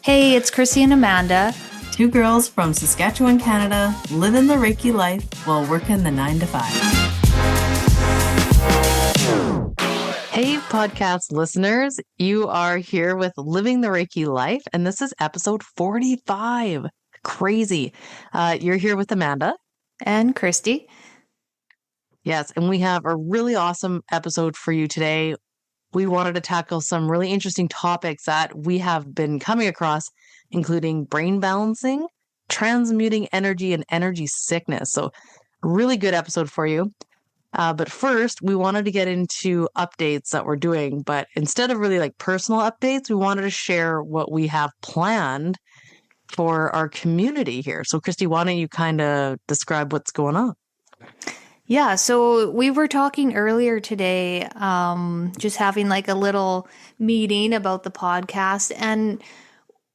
Hey, it's Kristi and Amanda. Two girls from Saskatchewan, Canada, living the Reiki life while working the 9 to 5. Hey, podcast listeners. You are here with Living the Reiki Life, and this is episode 45. Crazy. You're here with Amanda. And Kristi. Yes, and we have a really awesome episode for you today. We wanted to tackle some really interesting topics that we have been coming across, including brain balancing, transmuting energy, and energy sickness. So, really good episode for you. But first, we wanted to get into updates that we're doing. But instead of really like personal updates, we wanted to share what we have planned for our community here. So, Kristi, why don't you kind of describe what's going on? Yeah, so we were talking earlier today, just having like a little meeting about the podcast, and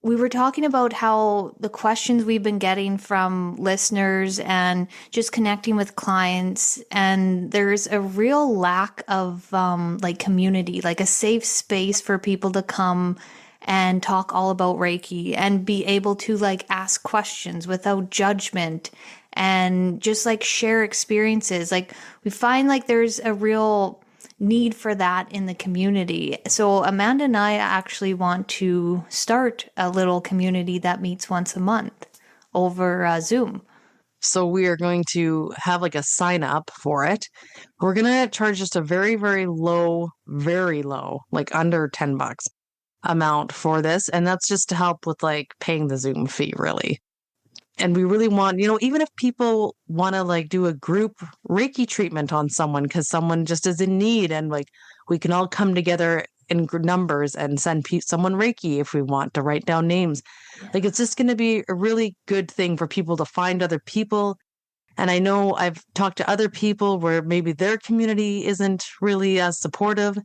we were talking about how the questions we've been getting from listeners and just connecting with clients, and there's a real lack of like community, like a safe space for people to come and talk all about Reiki and be able to like ask questions without judgment and just like share experiences. Like we find like there's a real need for that in the community. So Amanda and I actually want to start a little community that meets once a month over Zoom. So we are going to have like a sign up for it. We're going to charge just a very, very low, like under $10 amount for this. And that's just to help with like paying the Zoom fee, really. And we really want, even if people want to like do a group Reiki treatment on someone because someone just is in need, and like we can all come together in numbers and send someone Reiki if we want to write down names. Yeah. Like it's just going to be a really good thing for people to find other people. And I know I've talked to other people where maybe their community isn't really as supportive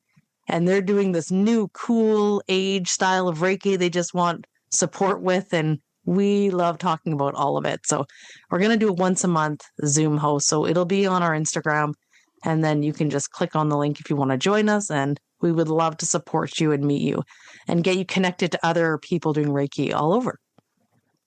and they're doing this new cool age style of Reiki they just want support with, and we love talking about all of it. So we're going to do a once a month Zoom host. So it'll be on our Instagram, and then you can just click on the link if you want to join us. And we would love to support you and meet you and get you connected to other people doing Reiki all over.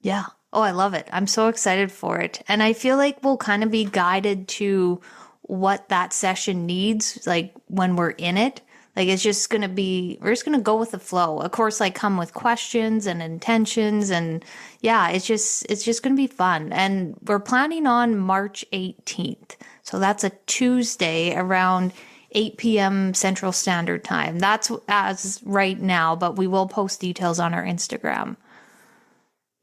Yeah. Oh, I love it. I'm so excited for it. And I feel like we'll kind of be guided to what that session needs, like when we're in it. Like it's just going to be, we're just going to go with the flow. Of course, like come with questions and intentions, and yeah, it's just going to be fun. And we're planning on March 18th. So that's a Tuesday around 8 p.m. Central Standard Time. That's as right now, but we will post details on our Instagram.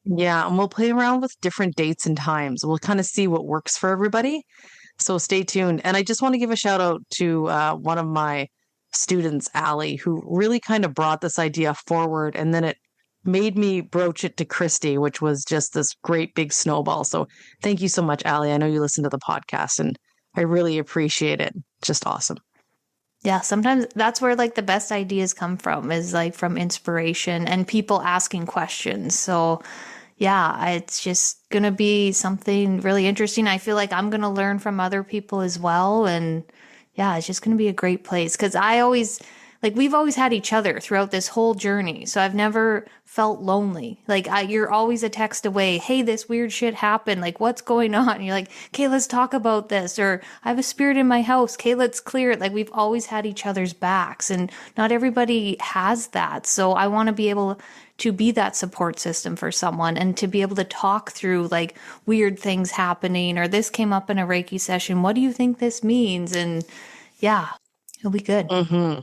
Yeah, and we'll play around with different dates and times. We'll kind of see what works for everybody. So stay tuned. And I just want to give a shout out to one of my students, Allie, who really kind of brought this idea forward, and then it made me broach it to Kristi, which was just this great big snowball. So thank you so much, Allie. I know you listen to the podcast and I really appreciate it. Just awesome. Yeah, sometimes that's where like the best ideas come from, is like from inspiration and people asking questions. So yeah, it's just going to be something really interesting. I feel like I'm going to learn from other people as well. And yeah, it's just going to be a great place, because we've always had each other throughout this whole journey. So I've never felt lonely. Like you're always a text away. Hey, this weird shit happened. Like, what's going on? And you're like, okay, let's talk about this. Or I have a spirit in my house. Okay, let's clear it. Like we've always had each other's backs, and not everybody has that. So I want to be able to be that support system for someone, and to be able to talk through like weird things happening, or this came up in a Reiki session. What do you think this means? And yeah, it'll be good. Mm-hmm.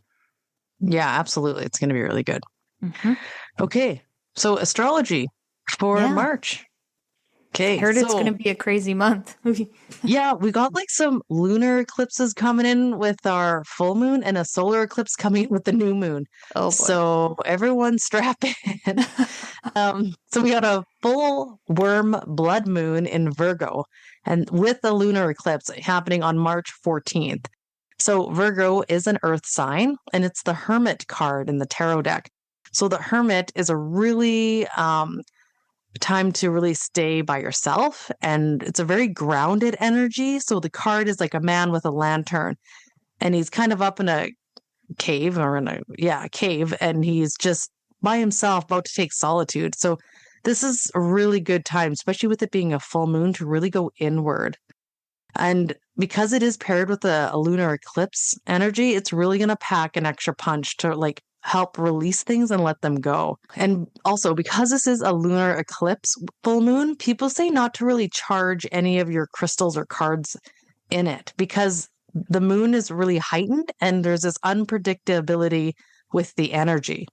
Yeah, absolutely. It's going to be really good. Mm-hmm. Okay. So astrology for March. Okay. I heard it's going to be a crazy month. Yeah, we got like some lunar eclipses coming in with our full moon, and a solar eclipse coming in with the new moon. Oh, boy. So everyone strap in. So we got a full worm blood moon in Virgo, and with the lunar eclipse happening on March 14th. So Virgo is an earth sign, and it's the Hermit card in the tarot deck. So the Hermit is a really time to really stay by yourself, and it's a very grounded energy. So the card is like a man with a lantern, and he's kind of up in a cave, and he's just by himself, about to take solitude. So this is a really good time, especially with it being a full moon, to really go inward. And because it is paired with a lunar eclipse energy, it's really going to pack an extra punch to like help release things and let them go. And also, because this is a lunar eclipse full moon, people say not to really charge any of your crystals or cards in it because the moon is really heightened and there's this unpredictability with the energy.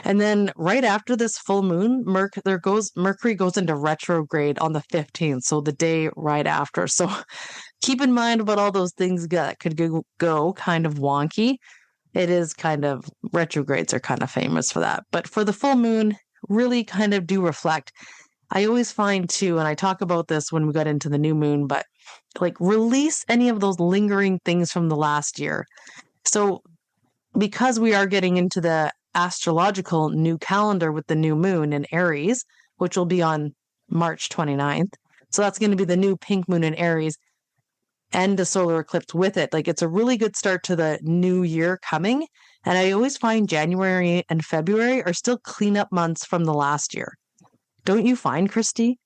And then right after this full moon, Mercury goes into retrograde on the 15th, so the day right after. So keep in mind about all those things that could go kind of wonky. It is kind of, retrogrades are kind of famous for that. But for the full moon, really kind of do reflect. I always find too, and I talk about this when we got into the new moon, but like release any of those lingering things from the last year. So because we are getting into the astrological new calendar with the new moon in Aries, which will be on March 29th. So that's going to be the new pink moon in Aries and the solar eclipse with it. Like it's a really good start to the new year coming. And I always find January and February are still cleanup months from the last year. Don't you find, Kristi?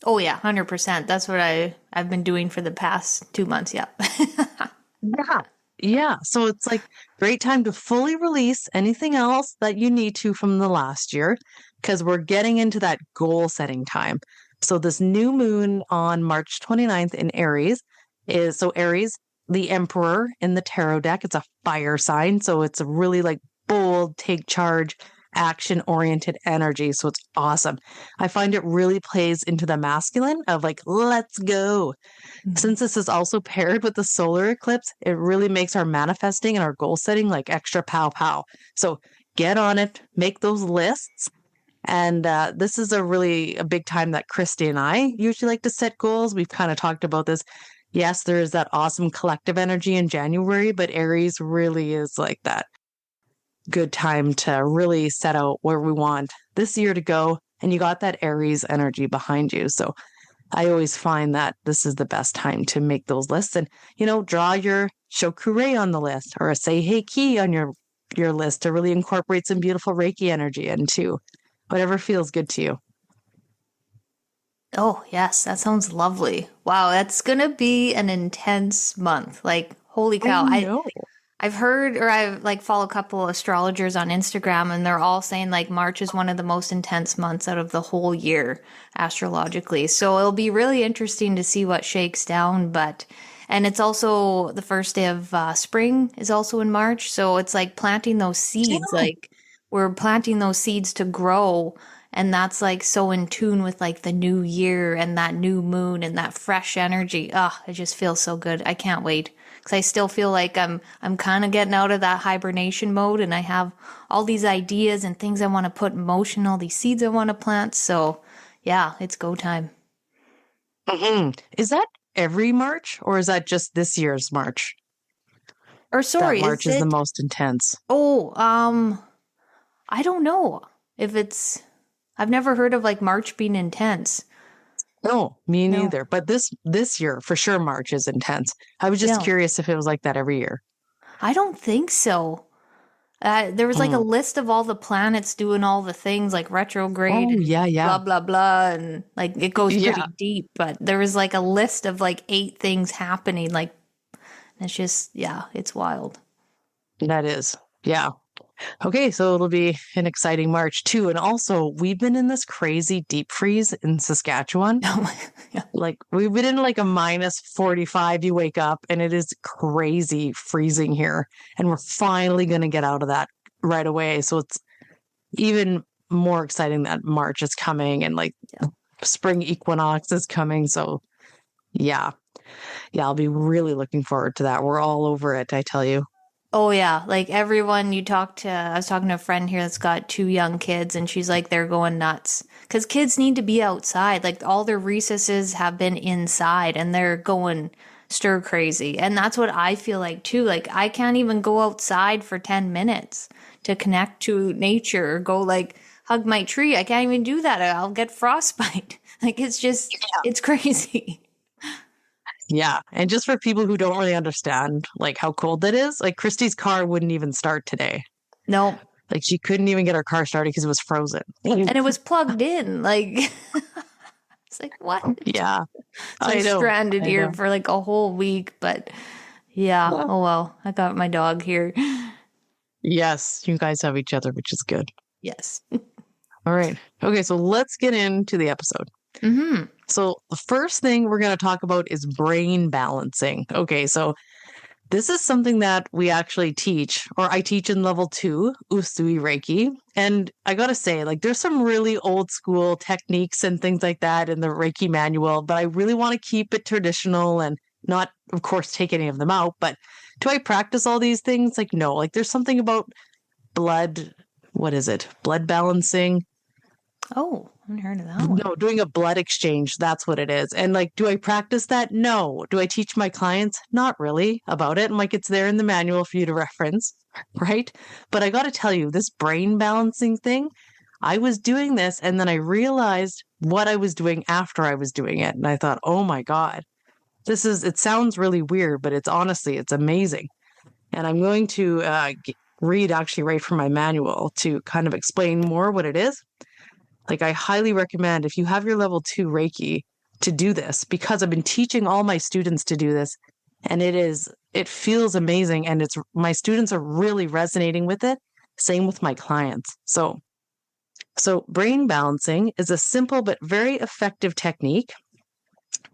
Oh yeah, 100%. That's what I've been doing for the past 2 months. Yeah. Yeah. Yeah. So it's like great time to fully release anything else that you need to from the last year because we're getting into that goal setting time. So this new moon on March 29th in Aries is Aries, the emperor in the tarot deck. It's a fire sign. So it's a really like bold, take charge, action oriented energy. So it's awesome. I find it really plays into the masculine of like, let's go. Since this is also paired with the solar eclipse, it really makes our manifesting and our goal setting like extra pow pow. So get on it, make those lists. And this is a big time that Kristi and I usually like to set goals. We've kind of talked about this. Yes, there is that awesome collective energy in January, but Aries really is like that good time to really set out where we want this year to go. And you got that Aries energy behind you. So I always find that this is the best time to make those lists and, draw your Shokure on the list or a Say Hey Key on your list to really incorporate some beautiful Reiki energy into whatever feels good to you. Oh, yes, that sounds lovely. Wow, that's going to be an intense month. Like, holy cow. I know. I've heard, or I've like follow a couple astrologers on Instagram, and they're all saying like March is one of the most intense months out of the whole year astrologically. So it'll be really interesting to see what shakes down. And it's also the first day of spring is also in March. So it's like planting those seeds, Yeah. like we're planting those seeds to grow. And that's like so in tune with like the new year and that new moon and that fresh energy. It just feels so good. I can't wait. Because I still feel like I'm kind of getting out of that hibernation mode and I have all these ideas and things I want to put in motion, all these seeds I want to plant. So yeah, it's go time. Mm-hmm. Is that every March or is that just this year's March? Or That sorry, March is is the it? most intense. Oh, I don't know if it's, I've never heard of like March being intense. No, me No, neither. But this year, for sure, March is intense. I was just no, curious if it was like that every year. I don't think so. There was like a Mm. list of all the planets doing all the things like retrograde Oh, and yeah, yeah. blah, blah, blah. And like it goes pretty Yeah, deep, but there was like a list of like 8 things happening. Like it's just, yeah, it's wild. that is. Yeah. Okay, so it'll be an exciting March too. And also, we've been in this crazy deep freeze in Saskatchewan. Yeah. Like, we've been in like a minus 45. You wake up and it is crazy freezing here. And we're finally going to get out of that right away. So it's even more exciting that March is coming and like Yeah. spring equinox is coming. So, yeah. Yeah, I'll be really looking forward to that. We're all over it, I tell you. Oh yeah, like everyone you talk to, I was talking to a friend here that's got 2 young kids and she's like they're going nuts cuz kids need to be outside. Like all their recesses have been inside and they're going stir crazy. And that's what I feel like too. Like I can't even go outside for 10 minutes to connect to nature or go like hug my tree. I can't even do that. I'll get frostbite. Like it's just it's crazy. Yeah. And just for people who don't really understand like how cold that is, like Kristi's car wouldn't even start today. No. Like she couldn't even get her car started because it was frozen. And it was plugged in. Like, it's like, what? Yeah, So I'm I know. stranded I here know. for like a whole week. But yeah, oh well, I got my dog here. Yes, you guys have each other, which is good. Yes. All right. Okay, so let's get into the episode. Mm-hmm. So the first thing we're going to talk about is brain balancing. Okay, so this is something that we actually teach, or I teach in level 2, Usui Reiki. And I got to say, like, there's some really old school techniques and things like that in the Reiki manual, but I really want to keep it traditional and not, of course, take any of them out. But do I practice all these things? Like, no, like, there's something about blood, what is it? Blood balancing. Oh, I haven't heard of that one. No, doing a blood exchange. That's what it is. And like, do I practice that? No. Do I teach my clients? Not really about it. And like, it's there in the manual for you to reference, right? But I got to tell you, this brain balancing thing, I was doing this and then I realized what I was doing after I was doing it. And I thought, oh my God, it sounds really weird, but it's amazing. And I'm going to read actually right from my manual to kind of explain more what it is. Like, I highly recommend if you have your level 2 Reiki to do this, because I've been teaching all my students to do this and it feels amazing. And my students are really resonating with it. Same with my clients. So brain balancing is a simple but very effective technique.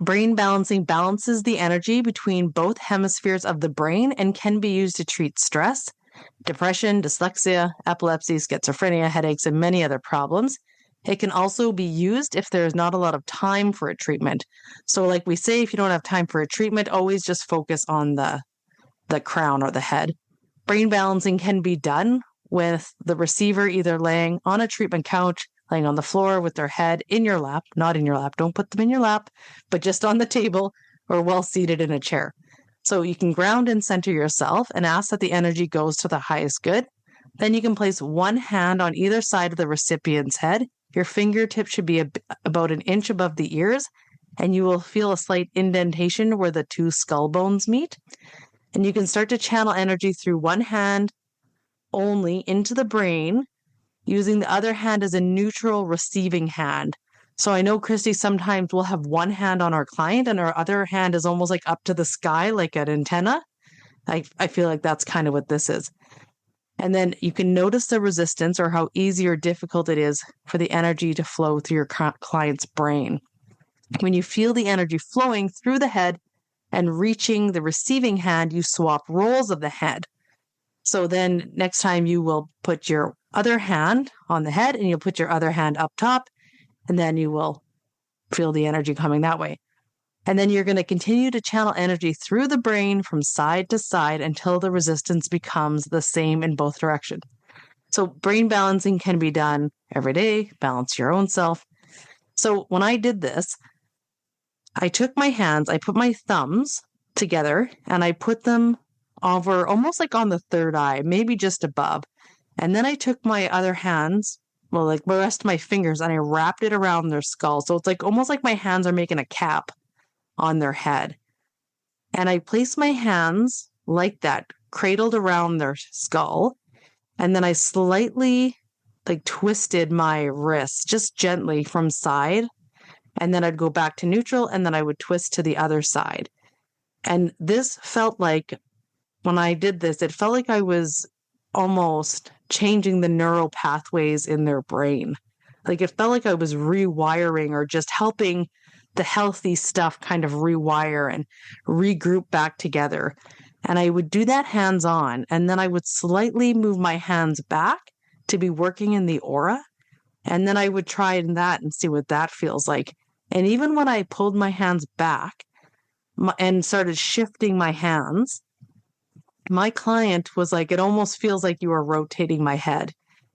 Brain balancing balances the energy between both hemispheres of the brain and can be used to treat stress, depression, dyslexia, epilepsy, schizophrenia, headaches, and many other problems. It can also be used if there's not a lot of time for a treatment. So like we say, if you don't have time for a treatment, always just focus on the crown or the head. Brain balancing can be done with the receiver either laying on a treatment couch, laying on the floor with their head in your lap, not in your lap, don't put them in your lap, but just on the table or well seated in a chair. So you can ground and center yourself and ask that the energy goes to the highest good. Then you can place one hand on either side of the recipient's head. Your fingertip should be about an inch above the ears, and you will feel a slight indentation where the two skull bones meet. And you can start to channel energy through one hand only into the brain, using the other hand as a neutral receiving hand. So I know, Kristi, sometimes we'll have one hand on our client and our other hand is almost like up to the sky, like an antenna. I feel like that's kind of what this is. And then you can notice the resistance or how easy or difficult it is for the energy to flow through your client's brain. When you feel the energy flowing through the head and reaching the receiving hand, you swap roles of the head. So then next time you will put your other hand on the head and you'll put your other hand up top, and then you will feel the energy coming that way. And then you're going to continue to channel energy through the brain from side to side until the resistance becomes the same in both directions. So brain balancing can be done every day, balance your own self. So when I did this, I took my hands, I put my thumbs together and I put them over almost like on the third eye, maybe just above. And then I took my other hands, well, like the rest of my fingers, and I wrapped it around their skull. So it's like almost like my hands are making a cap on their head. And I placed my hands like that, cradled around their skull. And then I slightly like twisted my wrists just gently from side. And then I'd go back to neutral and then I would twist to the other side. And this felt like, when I did this, it felt like I was almost changing the neural pathways in their brain. Like it felt like I was rewiring or just helping the healthy stuff kind of rewire and regroup back together. And I would do that hands on, and then I would slightly move my hands back to be working in the aura. And then I would try that and see what that feels like. And even when I pulled my hands back and started shifting my hands, my client was like, it almost feels like you are rotating my head,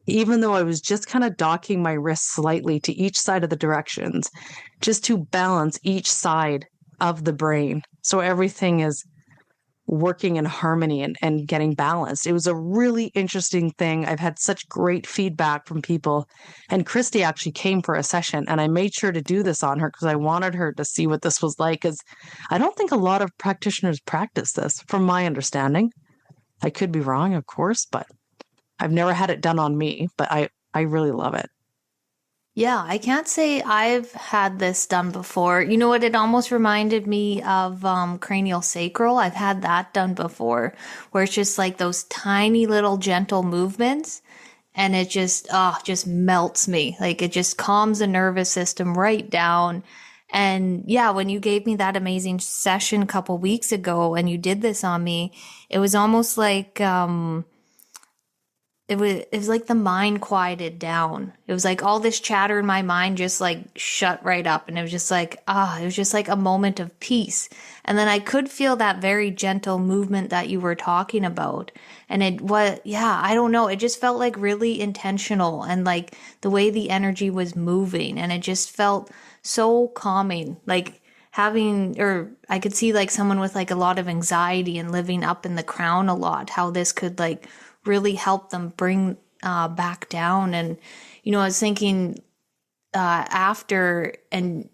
even though I was just kind of docking my wrists slightly to each side of the directions, just to balance each side of the brain. So everything is working in harmony and getting balanced. It was a really interesting thing. I've had such great feedback from people. And Kristi actually came for a session, and I made sure to do this on her because I wanted her to see what this was like, because I don't think a lot of practitioners practice this, from my understanding. I could be wrong, of course, but I've never had it done on me, but I really love it. Yeah, I can't say I've had this done before. You know what? It almost reminded me of cranial sacral. I've had that done before, where it's just like those tiny little gentle movements, and it just melts me. Like it just calms the nervous system right down. And yeah, when you gave me that amazing session a couple weeks ago, and you did this on me, it was almost like it was like the mind quieted down. It was like all this chatter in my mind just like shut right up, and it was just like it was just like a moment of peace. And then I could feel that very gentle movement that you were talking about. And it was, yeah, I don't know, it just felt like really intentional, and like the way the energy was moving, and it just felt so calming. Like having, or I could see like someone with like a lot of anxiety and living up in the crown a lot, how this could like really help them bring back down. And I was thinking after, and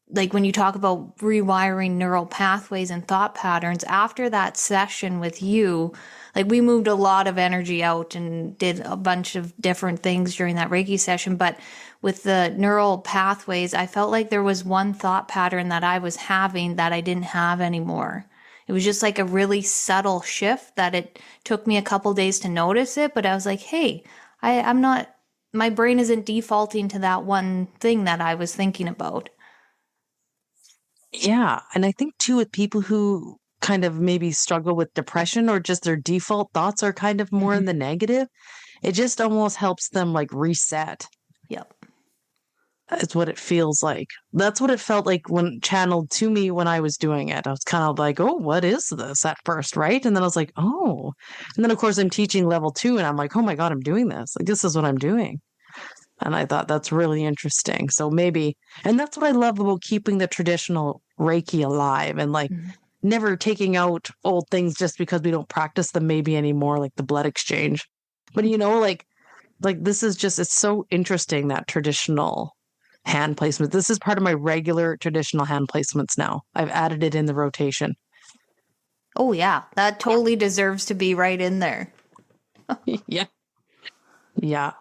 like when you talk about rewiring neural pathways and thought patterns, after that session with you, like we moved a lot of energy out and did a bunch of different things during that Reiki session. But with the neural pathways, I felt like there was one thought pattern that I was having that I didn't have anymore. It was just like a really subtle shift that it took me a couple days to notice it. But I was like, hey, I'm not, my brain isn't defaulting to that one thing that I was thinking about. Yeah. And I think too, with people who kind of maybe struggle with depression or just their default thoughts are kind of more in the negative, it just almost helps them like reset. Yep. It's what it feels like. That's what it felt like when channeled to me when I was doing it. I was kind of like, oh, what is this at first? Right. And then I was like, oh. And then, of course, I'm teaching level 2 and I'm like, oh my God, I'm doing this. Like, this is what I'm doing. And I thought that's really interesting. So maybe, and that's what I love about keeping the traditional Reiki alive and like never taking out old things just because we don't practice them maybe anymore, like the blood exchange. But, like this is just, it's so interesting, that traditional hand placement. This is part of my regular traditional hand placements now. I've added it in the rotation. Oh, yeah. That totally deserves to be right in there. Yeah. Yeah.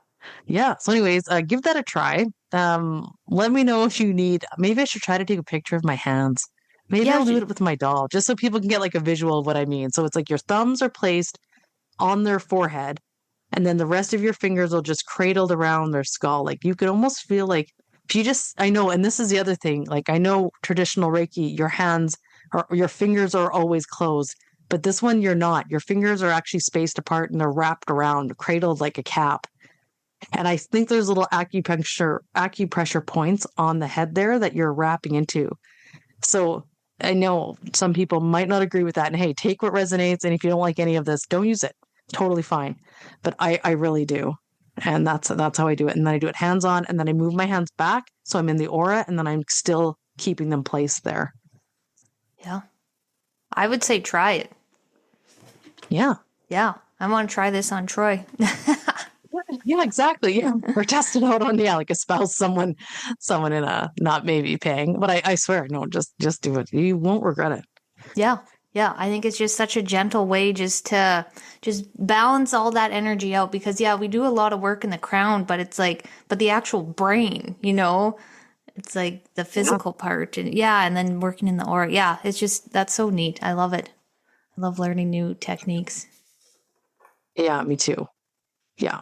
Yeah. So anyways, give that a try. Let me know if you need, maybe I should try to take a picture of my hands. Maybe Yeah. I'll do it with my doll just so people can get like a visual of what I mean. So it's like your thumbs are placed on their forehead and then the rest of your fingers will just cradled around their skull. Like you could almost feel like if you just, I know, and this is the other thing, like I know traditional Reiki, your hands or your fingers are always closed, but this one you're not. Your fingers are actually spaced apart and they're wrapped around, cradled like a cap. And I think there's little acupressure points on the head there that you're wrapping into. So I know some people might not agree with that. And hey, take what resonates. And if you don't like any of this, don't use it. Totally fine. But I really do. And that's how I do it. And then I do it hands on and then I move my hands back. So I'm in the aura and then I'm still keeping them placed there. Yeah. I would say try it. Yeah. Yeah. I want to try this on Troy. Yeah, exactly. Yeah. Or test it out on, like a spouse, someone in a not maybe paying. But I swear, no, just do it. You won't regret it. Yeah. Yeah. I think it's just such a gentle way just to just balance all that energy out, because yeah, we do a lot of work in the crown, but it's like, but the actual brain, it's like the physical part, and yeah, and then working in the aura. Yeah. It's just, that's so neat. I love it. I love learning new techniques. Yeah, me too. Yeah.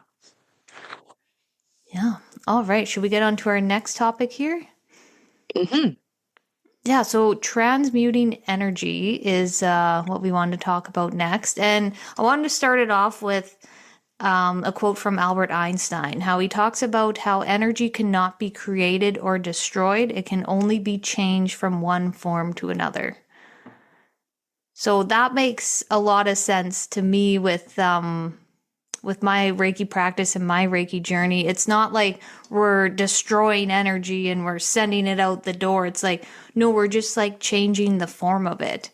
Yeah. All right. Should we get on to our next topic here? Mm-hmm. Yeah. So transmuting energy is what we wanted to talk about next. And I wanted to start it off with a quote from Albert Einstein, how he talks about how energy cannot be created or destroyed. It can only be changed from one form to another. So that makes a lot of sense to me with my Reiki practice and my Reiki journey. It's not like we're destroying energy and we're sending it out the door. It's like, no, we're just like changing the form of it.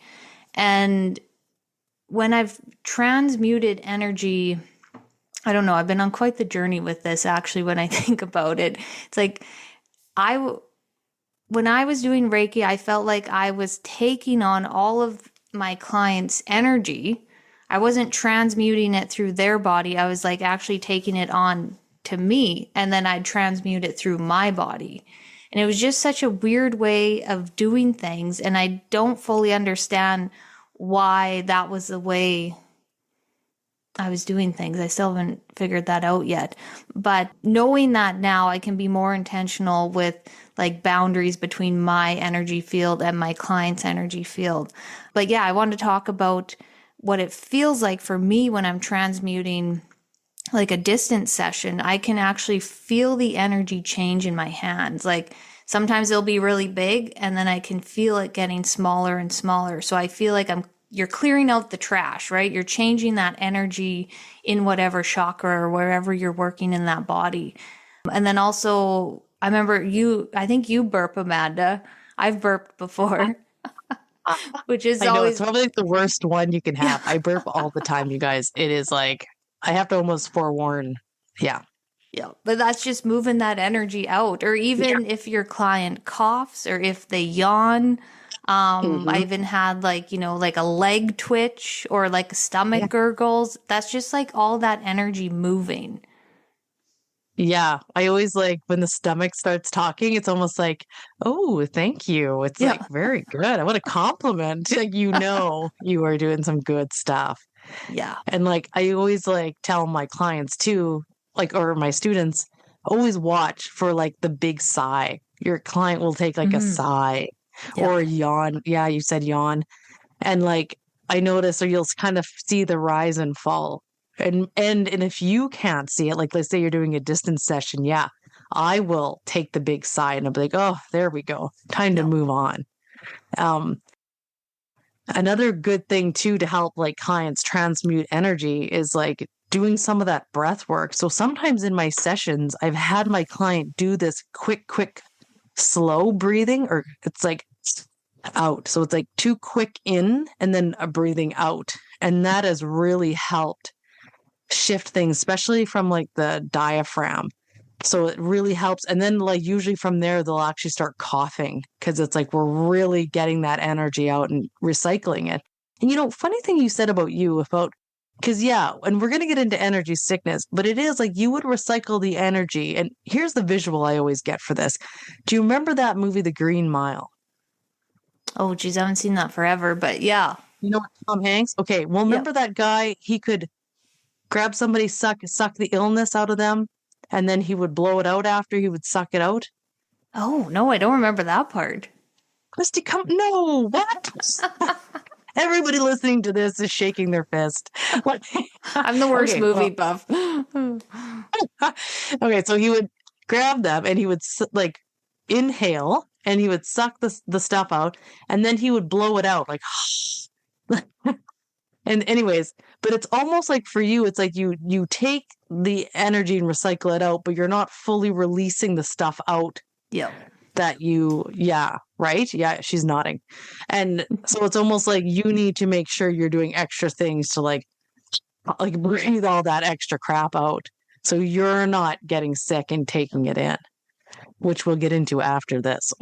And when I've transmuted energy, I don't know, I've been on quite the journey with this actually when I think about it. It's like when I was doing Reiki, I felt like I was taking on all of my clients' energy. I wasn't transmuting it through their body. I was like actually taking it on to me, and then I'd transmute it through my body. And it was just such a weird way of doing things. And I don't fully understand why that was the way I was doing things. I still haven't figured that out yet. But knowing that now, I can be more intentional with like boundaries between my energy field and my client's energy field. But yeah, I want to talk about what it feels like for me when I'm transmuting like a distance session. I can actually feel the energy change in my hands. Like sometimes it'll be really big and then I can feel it getting smaller and smaller. So I feel like you're clearing out the trash, right? You're changing that energy in whatever chakra or wherever you're working in that body. And then also, I remember I think you burp, Amanda. I've burped before, which is I know it's always, probably like the worst one you can have. I burp all the time, you guys. It is like I have to almost forewarn. Yeah. yeah, but that's just moving that energy out. Or even if your client coughs or if they yawn. I even had like, like a leg twitch or like stomach gurgles. That's just like all that energy moving. Yeah. I always like when the stomach starts talking, it's almost like, oh, thank you. It's Yeah. like very good. I want to compliment. Like, you are doing some good stuff. Yeah. And like I always like tell my clients too, like or my students, always watch for like the big sigh. Your client will take like a sigh Yeah. or a yawn. Yeah, you said yawn. And like I notice, or you'll kind of see the rise and fall. And if you can't see it, like let's say you're doing a distance session, yeah, I will take the big sigh and I'll be like, oh, there we go. Time to Yeah. move on. Um, Another good thing too to help like clients transmute energy is like doing some of that breath work. So sometimes in my sessions, I've had my client do this quick, slow breathing, or it's like out. So it's like too quick in and then a breathing out. And that has really helped shift things, especially from like the diaphragm. So it really helps. And then, like, usually from there, they'll actually start coughing because it's like we're really getting that energy out and recycling it. And, funny thing you said about because, yeah, and we're going to get into energy sickness, but it is like you would recycle the energy. And here's the visual I always get for this. Do you remember that movie, The Green Mile? Oh, geez, I haven't seen that forever, but yeah. You know, Tom Hanks? Okay. Well, Yep. remember that guy? He could grab somebody, suck the illness out of them, and then he would blow it out after he would suck it out. Oh, no, I don't remember that part. Kristi, no, what? Everybody listening to this is shaking their fist. I'm the worst Okay, movie buff. Okay, so he would grab them and he would like inhale and he would suck the stuff out and then he would blow it out like and anyways, but it's almost like for you, it's like you take the energy and recycle it out, but you're not fully releasing the stuff out. Yep. That right? Yeah, she's nodding. And so it's almost like you need to make sure you're doing extra things to like breathe all that extra crap out. So you're not getting sick and taking it in, which we'll get into after this.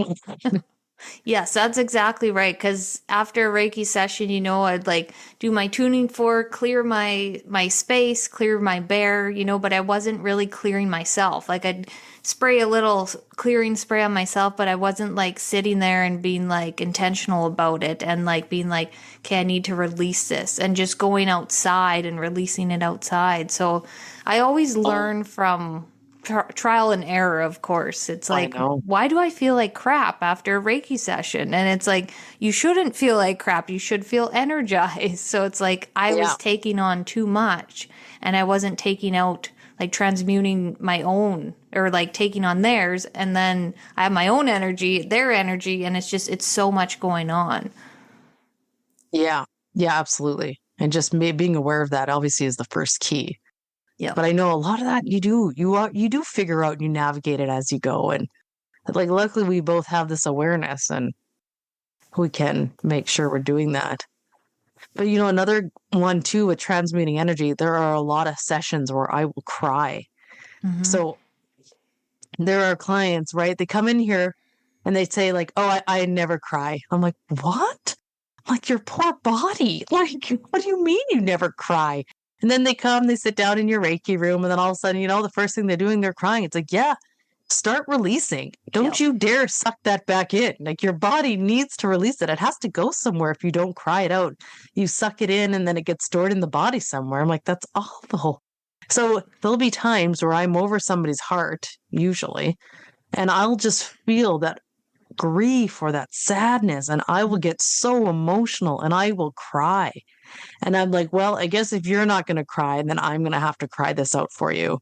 Yes, that's exactly right. Because after a Reiki session, I'd like do my tuning fork, clear my space, clear my bear, but I wasn't really clearing myself. Like I'd spray a little clearing spray on myself, but I wasn't like sitting there and being like intentional about it and like being like, okay, I need to release this and just going outside and releasing it outside. So I always learn from trial and error, of course. It's like, why do I feel like crap after a Reiki session? And it's like, you shouldn't feel like crap. You should feel energized. So it's like I was taking on too much and I wasn't taking out, like transmuting my own or like taking on theirs. And then I have my own energy, their energy, and it's so much going on. Yeah. Yeah, absolutely. And just being aware of that obviously is the first key. Yeah. But I know a lot of that you do figure out and you navigate it as you go. And like, luckily we both have this awareness and we can make sure we're doing that. But another one too, with transmuting energy, there are a lot of sessions where I will cry. Mm-hmm. So there are clients, right? They come in here and they say like, oh, I never cry. I'm like, what? I'm like, your poor body. Like, what do you mean you never cry? And then they come, they sit down in your Reiki room, and then all of a sudden, the first thing they're doing, they're crying. It's like, yeah, start releasing. Don't Yep. you dare suck that back in. Like, your body needs to release it. It has to go somewhere if you don't cry it out. You suck it in and then it gets stored in the body somewhere. I'm like, that's awful. So there'll be times where I'm over somebody's heart, usually, and I'll just feel that grief or that sadness, and I will get so emotional and I will cry. And I'm like, well, I guess if you're not going to cry, then I'm going to have to cry this out for you.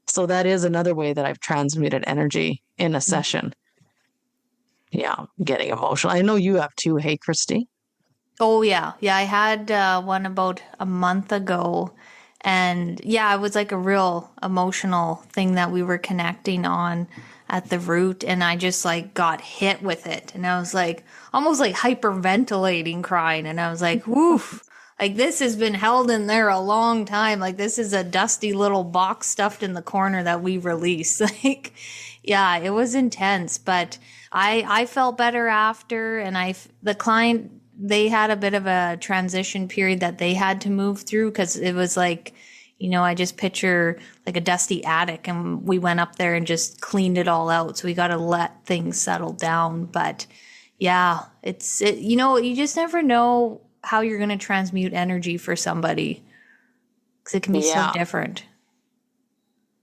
So that is another way that I've transmuted energy in a session. Yeah, getting emotional. I know you have too. Hey, Kristi. Oh, yeah. Yeah, I had one about a month ago. And yeah, it was like a real emotional thing that we were connecting on at the root. And I just like got hit with it. And I was like, almost like hyperventilating, crying. And I was like, woof. Like this has been held in there a long time. Like this is a dusty little box stuffed in the corner that we release. Like, yeah, it was intense, but I felt better after. And the client, they had a bit of a transition period that they had to move through because it was like, I just picture like a dusty attic and we went up there and just cleaned it all out. So we got to let things settle down. But yeah, you just never know how you're going to transmute energy for somebody because it can be so different.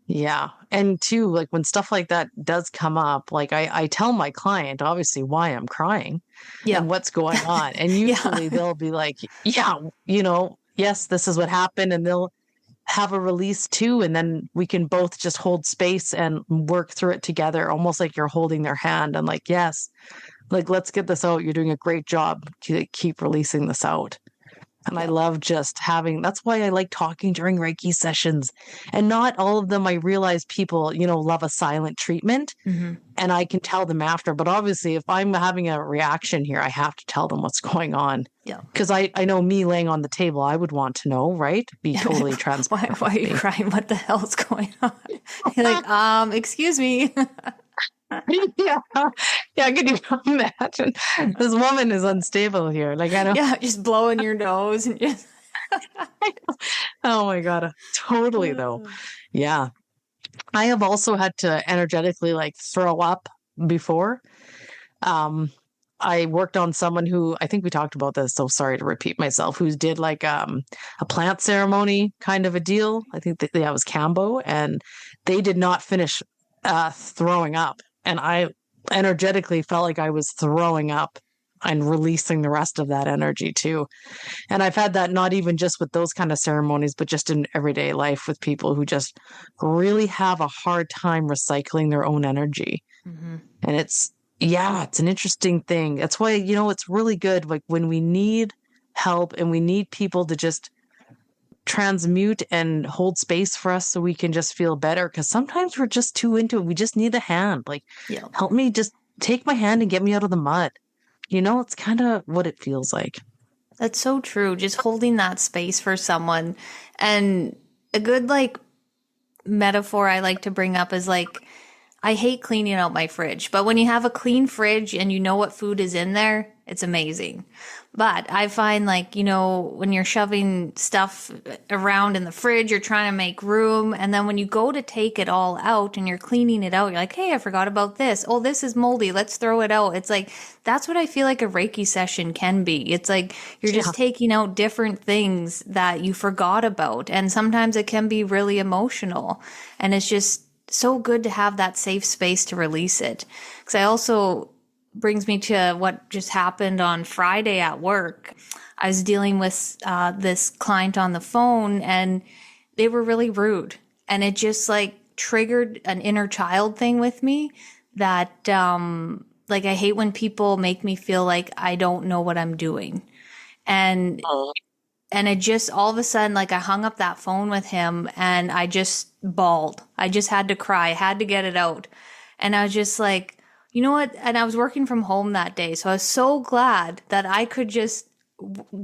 Yeah. And too, like when stuff like that does come up, like I tell my client obviously why I'm crying and what's going on. And usually they'll be like, yeah, yes, this is what happened. And they'll have a release too. And then we can both just hold space and work through it together, almost like you're holding their hand and like, yes, like, let's get this out. You're doing a great job to keep releasing this out. And I love just that's why I like talking during Reiki sessions. And not all of them, I realize people, love a silent treatment and I can tell them after. But obviously, if I'm having a reaction here, I have to tell them what's going on. Yeah. Because I know me laying on the table, I would want to know, right? Be totally transparent. Why are you crying? What the hell's going on? You're like, excuse me. Yeah. Can you imagine? This woman is unstable here. Like, I don't. Yeah, just blowing your nose and just. Oh my God. Totally, though. Yeah. I have also had to energetically like throw up before. I worked on someone who, I think we talked about this, so sorry to repeat myself, who did like a plant ceremony kind of a deal. I think that was Cambo, and they did not finish throwing up. And I energetically felt like I was throwing up and releasing the rest of that energy too. And I've had that not even just with those kind of ceremonies, but just in everyday life with people who just really have a hard time recycling their own energy. And it's an interesting thing. That's why, it's really good. Like when we need help and we need people to just transmute and hold space for us so we can just feel better. Because sometimes we're just too into it. We just need a hand. Like, help me, just take my hand and get me out of the mud. It's kind of what it feels like. That's so true. Just holding that space for someone. And a good metaphor I like to bring up is I hate cleaning out my fridge, but when you have a clean fridge and you know what food is in there, it's amazing. But I find when you're shoving stuff around in the fridge, you're trying to make room. And then when you go to take it all out and you're cleaning it out, you're like, hey, I forgot about this. Oh, this is moldy. Let's throw it out. It's like, that's what I feel like a Reiki session can be. It's like you're just taking out different things that you forgot about. And sometimes it can be really emotional. And it's just so good to have that safe space to release it. Because I also brings me to what just happened on Friday at work. I was dealing with this client on the phone and they were really rude. And it just triggered an inner child thing with me that I hate when people make me feel like I don't know what I'm doing. And it just all of a sudden, I hung up that phone with him and I just bawled. I just had to cry. I had to get it out. And I was just like, you know what? And I was working from home that day. So I was so glad that I could just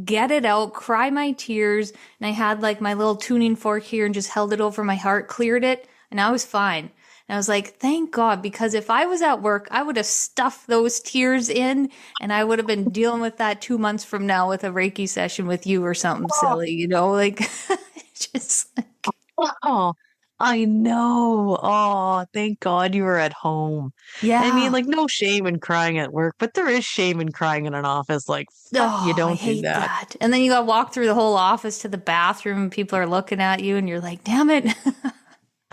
get it out, cry my tears. And I had my little tuning fork here and just held it over my heart, cleared it. And I was fine. And I was like, thank God, because if I was at work, I would have stuffed those tears in and I would have been dealing with that 2 months from now with a Reiki session with you or something Oh, silly, you know, like just like, oh, I know. Oh, thank God you were at home. I mean, yeah. like, no shame in crying at work, but there is shame in crying in an office. Like, fuck, you Oh, I don't do hate that. that. And then you got to walk through the whole office to the bathroom and people are looking at you and you're like, damn it.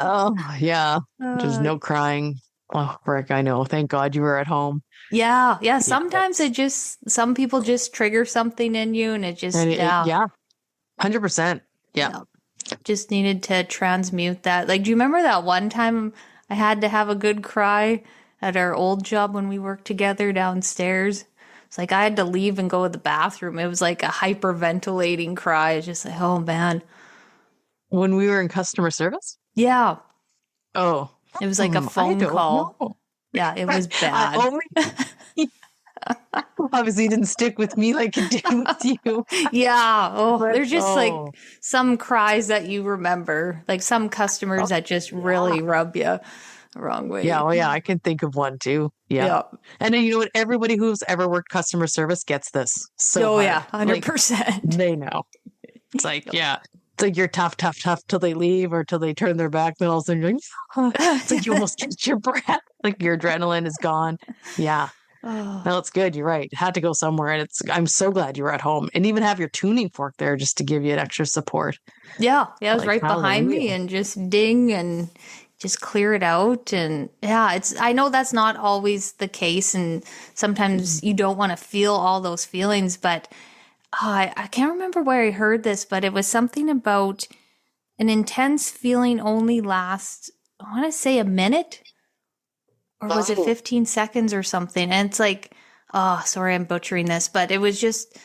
Oh, yeah. There's Uh, no crying. Oh, Rick, I know. Thank God you were at home. yeah. Yeah. Yeah, Sometimes that's, some people just trigger something in you and it and just, yeah. yeah, 100%. Yeah. Yeah. Just needed to transmute that. Like, do you remember that one time I had to have a good cry at our old job when we worked together downstairs? It's like I had to leave and go to the bathroom. It was like a hyperventilating cry. It's just like, oh man. When we were in customer service? Yeah. Oh, It was like a I phone don't call. know. Yeah, it was I bad. only obviously didn't stick with me like it did with you. Yeah. Oh, But there's just oh, like some cries that you remember, like some customers oh that just yeah. really rub you the wrong Yeah, way. oh yeah, I can think of one too. Yeah. Yeah. And then you know what? Everybody who's ever worked customer service gets this so Oh, hard. yeah. Like 100%. they know. It's like, yeah. It's like you're tough, tough, tough till they leave or till they turn their back. Then all of a sudden you're like, it's like you almost catch your breath. Like your adrenaline is gone. Yeah. Oh, No, it's good. You're right. It had to go somewhere. And I'm so glad you were at home and even have your tuning fork there just to give you an extra support. yeah. Yeah, it was Like, right behind me hallelujah. and just ding and just clear it out. And yeah, I know that's not always the case. And sometimes you don't want to feel all those feelings, but I can't remember where I heard this, but it was something about an intense feeling only lasts, I want to say a minute, or was it Oh, 15 seconds or something? And it's like, oh, sorry, I'm butchering this, but it was just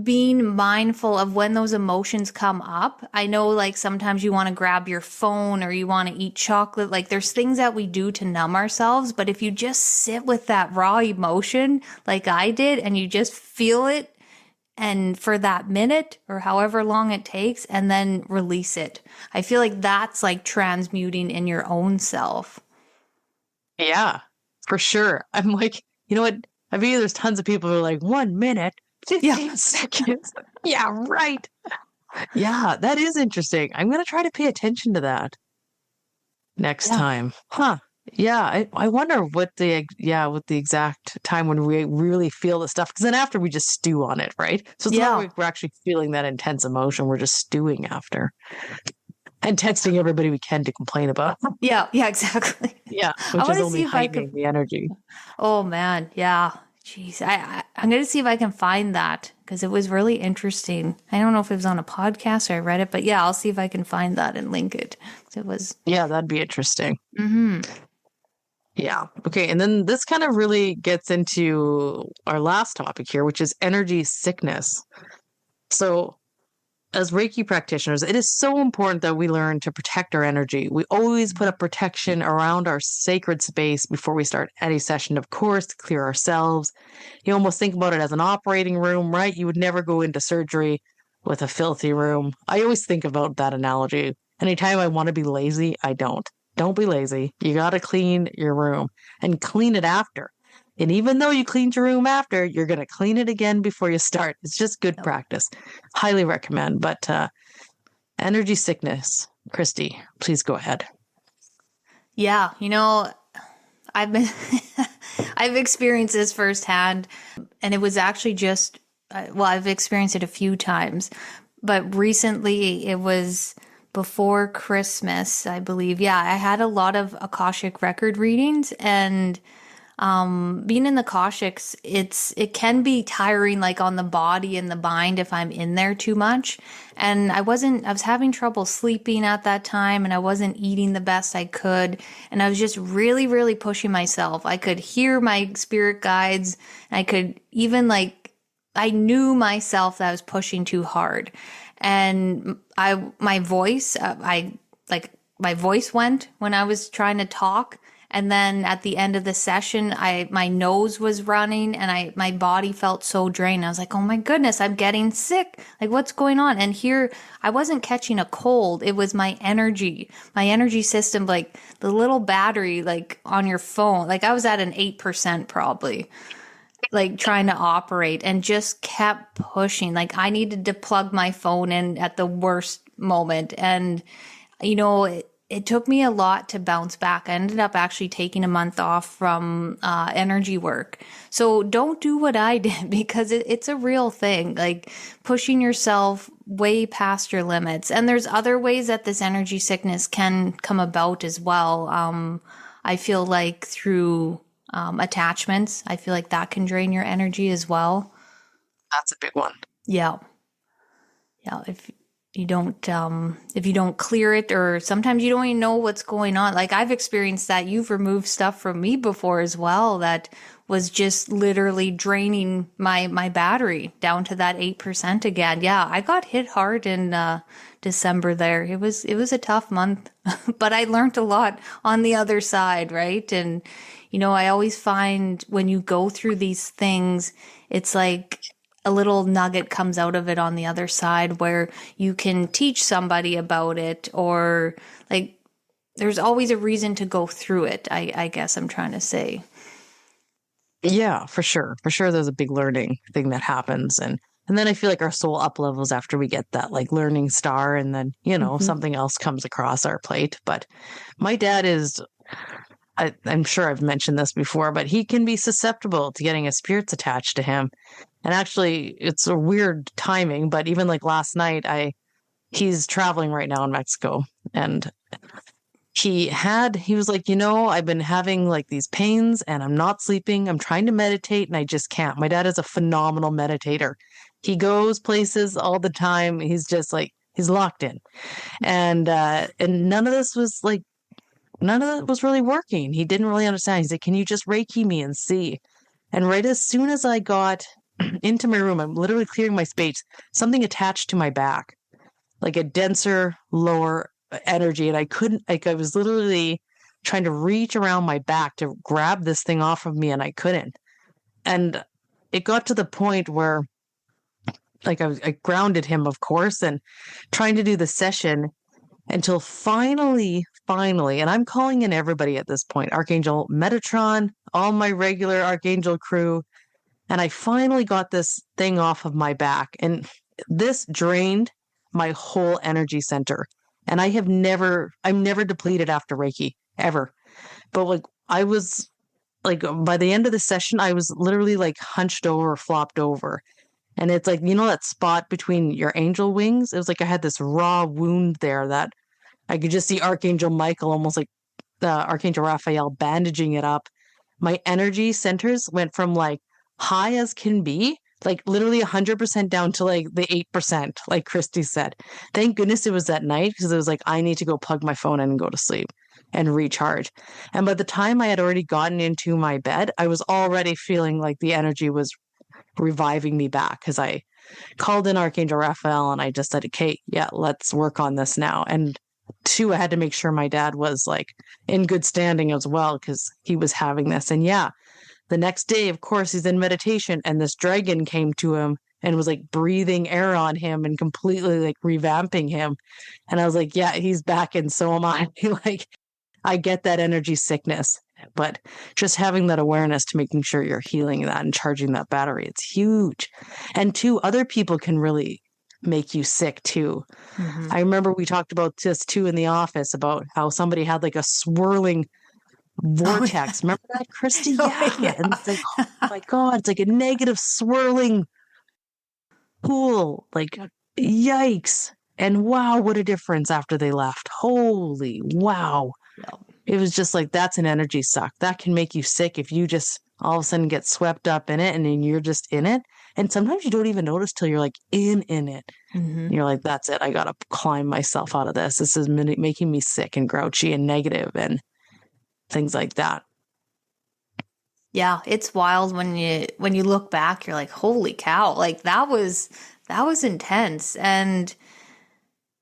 being mindful of when those emotions come up. I know like sometimes you want to grab your phone or you want to eat chocolate. Like there's things that we do to numb ourselves, but if you just sit with that raw emotion like I did and you just feel it and for that minute or however long it takes and then release it. I feel like that's like transmuting in your own self. yeah, for sure. I'm like, you know what? I mean, there's tons of people who are like, 1 minute, Yeah. 15 seconds. Yeah, right. Yeah, that is interesting. I'm going to try to pay attention to that next Yeah. time. Huh. Yeah, I wonder what the exact time when we really feel the stuff because then after we just stew on it, right? So it's not Yeah. like we're actually feeling that intense emotion. We're just stewing after and texting everybody we can to complain about. Yeah. Yeah, exactly. Yeah, I which want is to only see if I could. heightening the energy. Oh man, yeah. Jeez, I'm gonna see if I can find that because it was really interesting. I don't know if it was on a podcast or I read it, but yeah, I'll see if I can find that and link it. 'Cause it was. Yeah, that'd be interesting. Hmm. Yeah. Okay. And then this kind of really gets into our last topic here, which is energy sickness. So, as Reiki practitioners, it is so important that we learn to protect our energy. We always put up protection around our sacred space before we start any session, of course, to clear ourselves. You almost think about it as an operating room, right? You would never go into surgery with a filthy room. I always think about that analogy. Anytime I want to be lazy, I don't. Don't be lazy. You got to clean your room and clean it after. And even though you cleaned your room after, you're going to clean it again before you start. It's just good Yep. practice. Highly recommend. But energy sickness, Kristi, please go ahead. Yeah, I've been I've experienced this firsthand, and it was actually just well, I've experienced it a few times, but recently it was before Christmas, I believe. Yeah, I had a lot of Akashic record readings, and being in the Akashics, it can be tiring, like on the body and the mind if I'm in there too much. And I was having trouble sleeping at that time, and I wasn't eating the best I could. And I was just really, really pushing myself. I could hear my spirit guides, and I could even I knew myself that I was pushing too hard. And my voice went when I was trying to talk. And then at the end of the session, my nose was running and my body felt so drained. I was like, oh my goodness, I'm getting sick. Like, what's going on? And here I wasn't catching a cold. It was my energy system, like the little battery, like on your phone. Like I was at an 8% probably, like trying to operate, and just kept pushing. Like I needed to plug my phone in at the worst moment. And, it took me a lot to bounce back. I ended up actually taking a month off from energy work. So don't do what I did, because it's a real thing, like pushing yourself way past your limits. And there's other ways that this energy sickness can come about as well. I feel like through attachments, I feel like that can drain your energy as well. That's a big one. Yeah. Yeah. If you don't clear it, or sometimes you don't even know what's going on. Like I've experienced that. You've removed stuff from me before as well that was just literally draining my battery down to that 8% again. Yeah, I got hit hard in December there. It was a tough month, but I learned a lot on the other side, right? And I always find when you go through these things, it's like a little nugget comes out of it on the other side where you can teach somebody about it, or like there's always a reason to go through it. I guess I'm trying to say. Yeah, for sure. For sure there's a big learning thing that happens, and then I feel like our soul up levels after we get that like learning star, and then, something else comes across our plate. But my dad is, I'm sure I've mentioned this before, but he can be susceptible to getting his spirits attached to him. And actually, it's a weird timing, but even like last night, he's traveling right now in Mexico, and he was like, I've been having like these pains and I'm not sleeping. I'm trying to meditate and I just can't. My dad is a phenomenal meditator. He goes places all the time. He's just like, he's locked in. And none of that was really working. He didn't really understand. He's like, can you just Reiki me and see? And right as soon as I got into my room, I'm literally clearing my space, something attached to my back, like a denser, lower energy. And I couldn't, like, I was literally trying to reach around my back to grab this thing off of me, and I couldn't. And it got to the point where, like, I grounded him, of course, and trying to do the session until finally, and I'm calling in everybody at this point, Archangel Metatron, all my regular Archangel crew. And I finally got this thing off of my back, and this drained my whole energy center. And I'm never depleted after Reiki, ever. But like, I was like, by the end of the session, I was literally like hunched over, flopped over. And it's like, that spot between your angel wings? It was like I had this raw wound there that I could just see Archangel Michael, almost like Archangel Raphael, bandaging it up. My energy centers went from like high as can be, like literally 100% down to like the 8%, like Kristi said. Thank goodness it was that night, because it was like, I need to go plug my phone in and go to sleep and recharge. And by the time I had already gotten into my bed, I was already feeling like the energy was reviving me back, because I called in Archangel Raphael and I just said, okay, yeah, let's work on this now. And two, I had to make sure my dad was like in good standing as well, because he was having this. And yeah, the next day, of course, he's in meditation, and this dragon came to him and was like breathing air on him and completely like revamping him. And I was like, yeah, he's back, and so am I. Like, I get that energy sickness, but just having that awareness to making sure you're healing that and charging that battery, it's huge. And two, other people can really make you sick too. Mm-hmm. I remember we talked about this too in the office, about how somebody had like a swirling vortex. Remember that, Kristi? Yeah. And it's like, oh my God, it's like a negative swirling pool. Like, yikes. And wow, what a difference after they left. Holy wow. Yep. It was just like, that's an energy suck. That can make you sick if you just all of a sudden get swept up in it, and then you're just in it. And sometimes you don't even notice till you're like in it. Mm-hmm. You're like, that's it. I got to climb myself out of this. This is making me sick and grouchy and negative and things like that. Yeah, it's wild when you look back, you're like, holy cow, like that was intense. And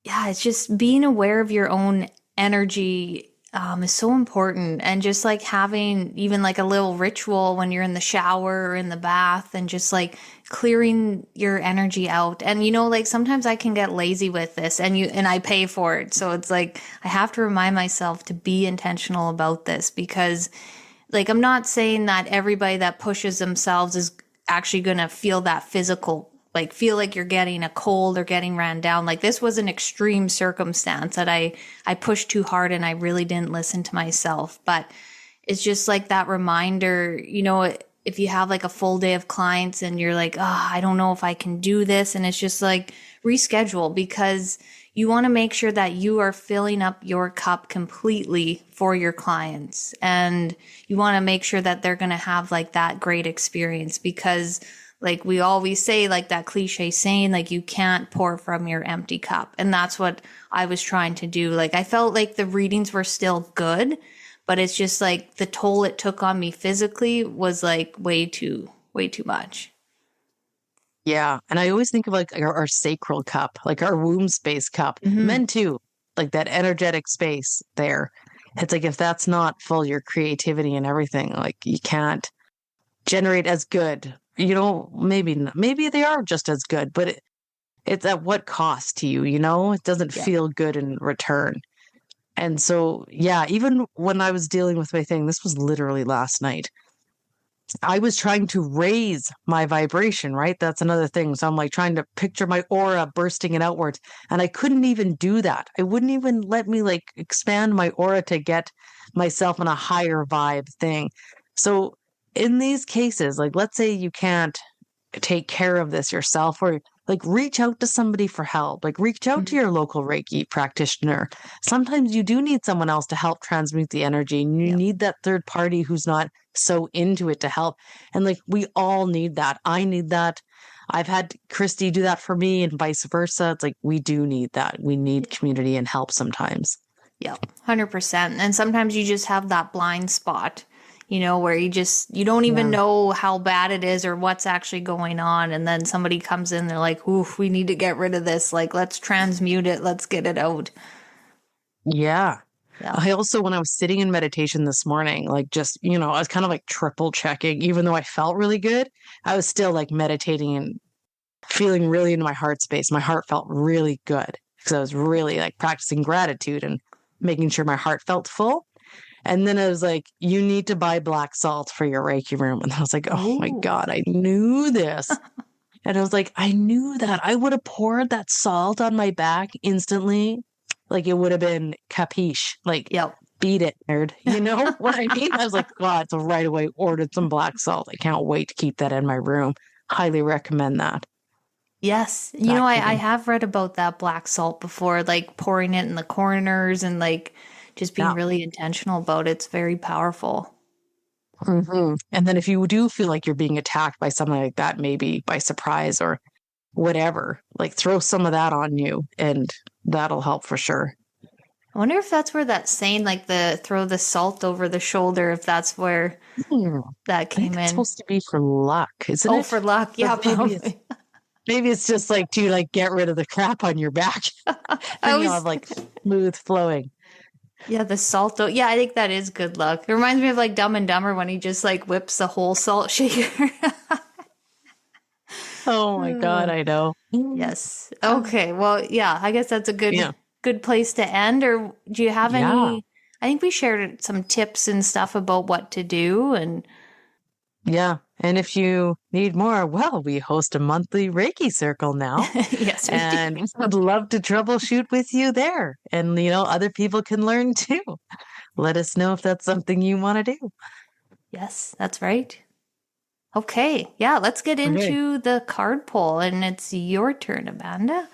yeah, it's just being aware of your own energy is so important. And just like having even like a little ritual when you're in the shower or in the bath and just like clearing your energy out. And like sometimes I can get lazy with this and I pay for it. So it's like I have to remind myself to be intentional about this because like I'm not saying that everybody that pushes themselves is actually going to feel that physical, like feel like you're getting a cold or getting ran down. Like this was an extreme circumstance that I pushed too hard and I really didn't listen to myself. But it's just like that reminder, if you have like a full day of clients and you're like, oh, I don't know if I can do this. And it's just like reschedule because you want to make sure that you are filling up your cup completely for your clients. And you want to make sure that they're going to have like that great experience because like we always say, like that cliche saying, like you can't pour from your empty cup. And that's what I was trying to do. Like I felt like the readings were still good, but it's just like the toll it took on me physically was like way too much. Yeah. And I always think of like our sacral cup, like our womb space cup. Mm-hmm. Men too, like that energetic space there. It's like if that's not full, your creativity and everything, like you can't generate as good. Maybe they are just as good, but it's at what cost to you, It doesn't Yeah. feel good in return. And so, yeah, even when I was dealing with my thing, this was literally last night. I was trying to raise my vibration, right? That's another thing. So I'm like trying to picture my aura bursting it outwards. And I couldn't even do that. I wouldn't even let me like expand my aura to get myself in a higher vibe thing. So in these cases, like let's say you can't take care of this yourself or like reach out to somebody for help, like reach out to Mhm. your local Reiki practitioner. Sometimes you do need someone else to help transmute the energy and you Yeah. need that third party who's not so into it to help. And like we all need that. I need that. I've had Kristi do that for me and vice versa. It's like we do need that. We need community and help sometimes. Yeah, 100%. And sometimes you just have that blind spot, where you don't even Yeah. know how bad it is or what's actually going on. And then somebody comes in, they're like, oof, we need to get rid of this. Like, let's transmute it. Let's get it out. Yeah. Yeah. I also, when I was sitting in meditation this morning, like just, I was kind of like triple checking, even though I felt really good, I was still like meditating and feeling really into my heart space. My heart felt really good because I was really like practicing gratitude and making sure my heart felt full. And then I was like, you need to buy black salt for your Reiki room. And I was like, oh my Ooh. God, I knew this. And I was like, I knew that. I would have poured that salt on my back instantly. Like it would have been capiche. Like, Yep. beat it, nerd. You know what I mean? I was like, God, so right away ordered some black salt. I can't wait to keep that in my room. Highly recommend that. Yes. That I clean. have read about that black salt before, like pouring it in the corners and like just being Yeah. really intentional about it. It's very powerful. And then if you do feel like you're being attacked by something like that, maybe by surprise or whatever, like throw some of that on you and that'll help for sure. I wonder if that's where that saying, like the throw the salt over the shoulder, if that's where Hmm. that I think came it's in. supposed to be for luck, isn't Oh, it? for luck. But Yeah, probably. maybe it's just like to like get rid of the crap on your back. I Then you'll have always, like smooth flowing. yeah, the salt. Yeah, I think that is good luck. It reminds me of like Dumb and Dumber when he just like whips the whole salt shaker. Oh my God, Uh, I know. yes. Okay. Well, yeah, I guess that's a Yeah. good place to end. Or do you have Yeah. any? I think we shared some tips and stuff about what to do. And Yeah. And if you need more, well, we host a monthly Reiki circle now. yes, we do. And I'd love to troubleshoot with you there. And, other people can learn too. Let us know if that's something you want to do. Yes, that's right. Okay. Yeah, let's get Okay. into the card pull, and it's your turn, Amanda.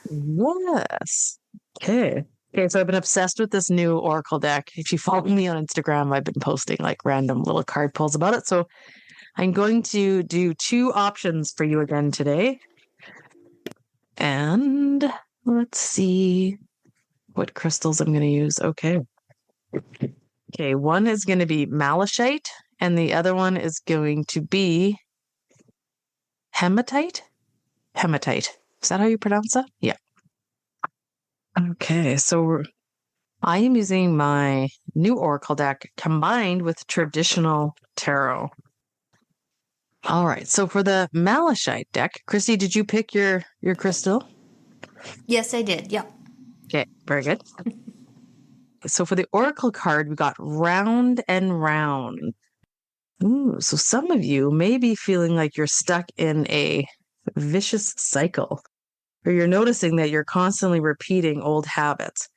Yes. Okay. Okay, so I've been obsessed with this new Oracle deck. If you follow me on Instagram, I've been posting like random little card pulls about it. So I'm going to do two options for you again today. And let's see what crystals I'm going to use. Okay. Okay, one is going to be malachite, and the other one is going to be hematite. Hematite. Is that how you pronounce that? Yeah. Okay, so I am using my new Oracle deck combined with traditional tarot. All right. So for the Malachite deck, Kristi, did you pick your crystal? Yes, I did. Yep. Okay, very good. So for the Oracle card, we got round and round. Ooh, so some of you may be feeling like you're stuck in a vicious cycle, or you're noticing that you're constantly repeating old habits.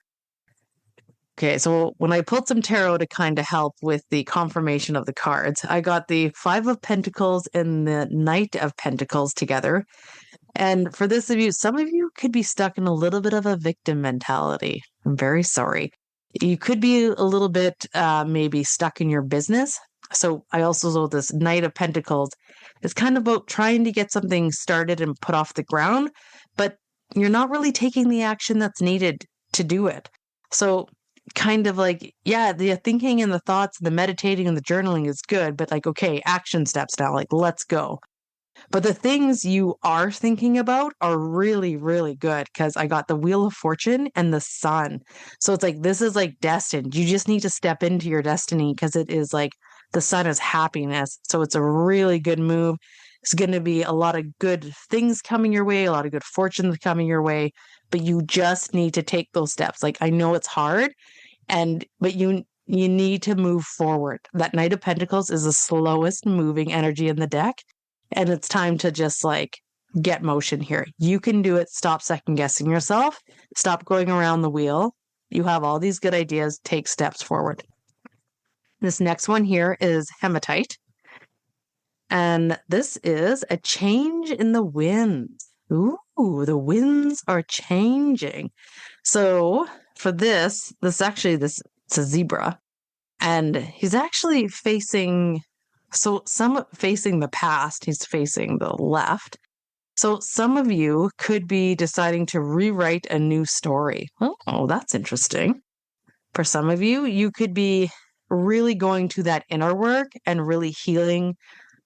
Okay, so when I pulled some tarot to kind of help with the confirmation of the cards, I got the Five of Pentacles and the Knight of Pentacles together. And for this of you, some of you could be stuck in a little bit of a victim mentality. I'm very sorry. You could be a little bit maybe stuck in your business. So I also saw this Knight of Pentacles. It's kind of about trying to get something started and put off the ground, but you're not really taking the action that's needed to do it. So kind of like, yeah, the thinking and the thoughts, the meditating and the journaling is good, but like, okay, action steps now, like, let's go. But the things you are thinking about are really, really good because I got the Wheel of Fortune and the Sun. So it's like, this is like destined. You just need to step into your destiny because it is like the Sun is happiness. So it's a really good move. It's going to be a lot of good things coming your way, a lot of good fortunes coming your way, but you just need to take those steps. Like, I know it's hard, but you need to move forward. That Knight of Pentacles is the slowest moving energy in the deck. And it's time to just like get motion here. You can do it. Stop second guessing yourself. Stop going around the wheel. You have all these good ideas. Take steps forward. This next one here is hematite. And this is a change in the winds. Ooh, the winds are changing. So for this it's a zebra. And he's actually facing the past, he's facing the left. So some of you could be deciding to rewrite a new story. Oh, that's interesting. For some of you, you could be really going to that inner work and really healing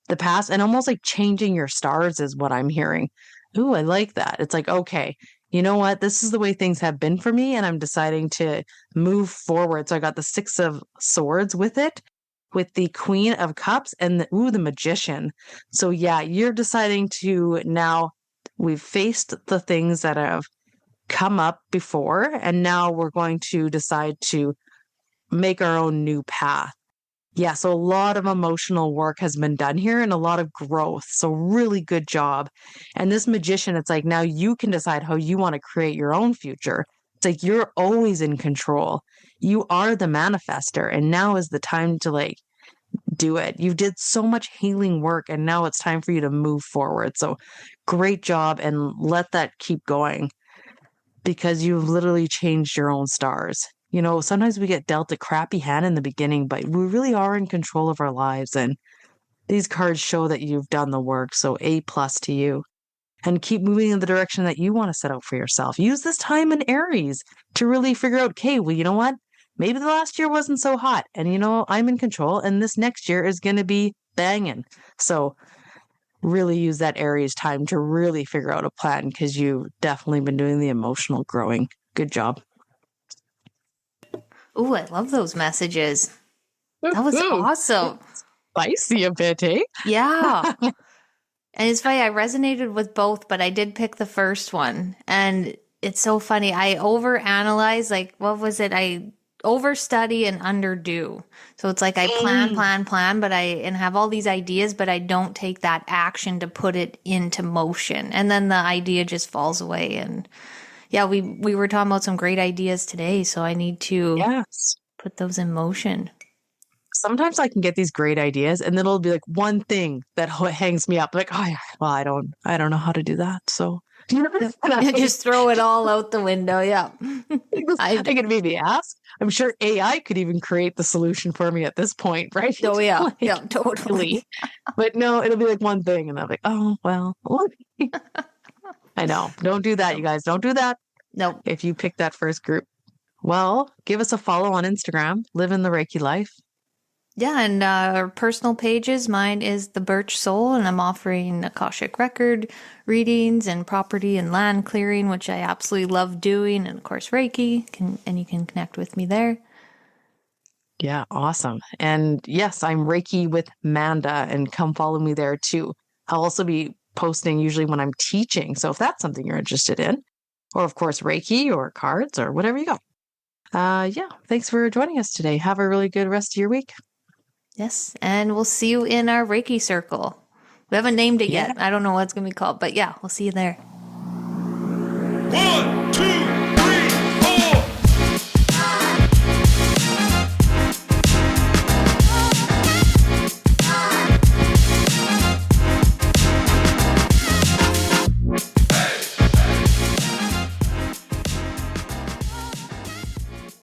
the past and almost like changing your stars is what I'm hearing. Ooh, I like that. It's like, okay, you know what? This is the way things have been for me, and I'm deciding to move forward. So I got the Six of Swords with it, with the Queen of Cups and the Magician. So yeah, you're deciding to now, we've faced the things that have come up before, and now we're going to decide to make our own new path. Yeah, so a lot of emotional work has been done here and a lot of growth. So really good job. And this Magician, it's like now you can decide how you want to create your own future. It's like you're always in control. You are the manifester, and now is the time to like do it. You did so much healing work, and now it's time for you to move forward. So great job, and let that keep going because you've literally changed your own stars. You know, sometimes we get dealt a crappy hand in the beginning, but we really are in control of our lives. And these cards show that you've done the work. So A+ to you. And keep moving in the direction that you want to set out for yourself. Use this time in Aries to really figure out, okay, well, you know what? Maybe the last year wasn't so hot. And, you know, I'm in control. And this next year is going to be banging. So really use that Aries time to really figure out a plan because you've definitely been doing the emotional growing. Good job. Ooh, I love those messages. That was awesome. Spicy a bit, eh? Yeah. And it's funny, I resonated with both, but I did pick the first one. And it's so funny. I overanalyze, like, what was it? I overstudy and underdo. So it's like I plan, but and have all these ideas, but I don't take that action to put it into motion. And then the idea just falls away. And yeah, we were talking about some great ideas today, so I need to put those in motion. Sometimes I can get these great ideas, and then it'll be like one thing that hangs me up. Like, oh, yeah, well, I don't know how to do that. So just throw it all out the window. Yeah, I think it made me ask. I'm sure AI could even create the solution for me at this point, right? Oh yeah, like, yeah, totally. But no, it'll be like one thing, and I'm like, oh well. I know. Don't do that, you guys. Don't do that. Nope. If you pick that first group. Well, give us a follow on Instagram, Live in the Reiki Life. Yeah, and our personal pages, mine is The Birch Soul, and I'm offering Akashic Record readings and property and land clearing, which I absolutely love doing, and of course Reiki, and you can connect with me there. Yeah, awesome. And yes, I'm Reiki with Manda, and come follow me there too. I'll also be posting usually when I'm teaching. So if that's something you're interested in, or of course, Reiki or cards or whatever you got. Yeah, thanks for joining us today. Have a really good rest of your week. Yes, and we'll see you in our Reiki circle. We haven't named it Yeah. yet. I don't know what it's going to be called, but yeah, we'll see you there. 1, 2,